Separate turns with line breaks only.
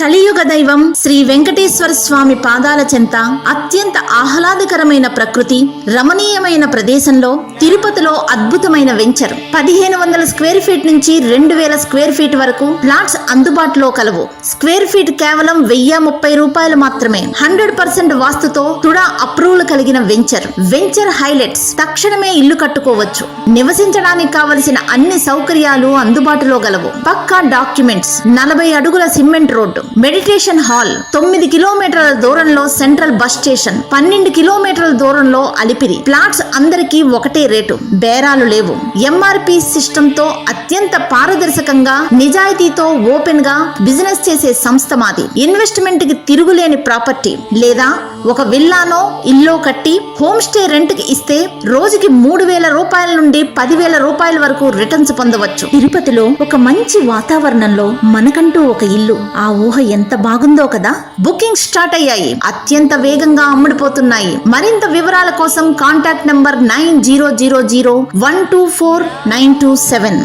కలియుగ దైవం శ్రీ వెంకటేశ్వర స్వామి పాదాల చెంత అత్యంత ఆహ్లాదకరమైన ప్రకృతి రమణీయమైన ప్రదేశంలో తిరుపతిలో అద్భుతమైన వెంచర్ 1500 స్క్వేర్ ఫీట్ నుంచి 2000 స్క్వేర్ ఫీట్ వరకు ప్లాట్స్ అందుబాటులో కలవు. స్క్వేర్ ఫీట్ కేవలం 1030 రూపాయలు మాత్రమే. 100% వాస్తుతో తుడా అప్రూవల్ కలిగిన వెంచర్ హైలైట్స్. తక్షణమే ఇల్లు కట్టుకోవచ్చు. నివసించడానికి కావలసిన అన్ని సౌకర్యాలు అందుబాటులో గలవు. పక్కా డాక్యుమెంట్స్, 40 అడుగుల సిమెంట్ రోడ్డు, మెడిటేషన్ హాల్, 9 కిలోమీటర్ల దూరంలో సెంట్రల్ బస్ స్టేషన్, 12 కిలోమీటర్ల దూరంలో అలిపిరి. ప్లాట్స్ అందరికీ ఒకటే రేటు, బేరాలు లేవు. ఎంఆర్పి సిస్టమ్ తో అత్యంత పారదర్శకంగా నిజాయితీతో ఓపెన్ గా బిజినెస్ చేసే సంస్థ మాది. ఇన్వెస్ట్మెంట్ కి తిరుగులేని ప్రాపర్టీ లేదా ఒక విల్లానో ఇల్లో కట్టి హోమ్ స్టే రెంట్ కి ఇస్తే రోజుకి 3000 రూపాయల నుండి 10,000 రూపాయల వరకు రిటర్న్స్ పొందవచ్చు. తిరుపతిలో ఒక మంచి వాతావరణంలో మనకంటూ ఒక ఇల్లు, ఆ ఊహ ఎంత బాగుందో కదా. బుకింగ్ స్టార్ట్ అయ్యాయి. అత్యంత వేగంగా అమ్ముడుపోతున్నాయి. మరింత వివరాల కోసం కాంటాక్ట్ నంబర్ 9000124927.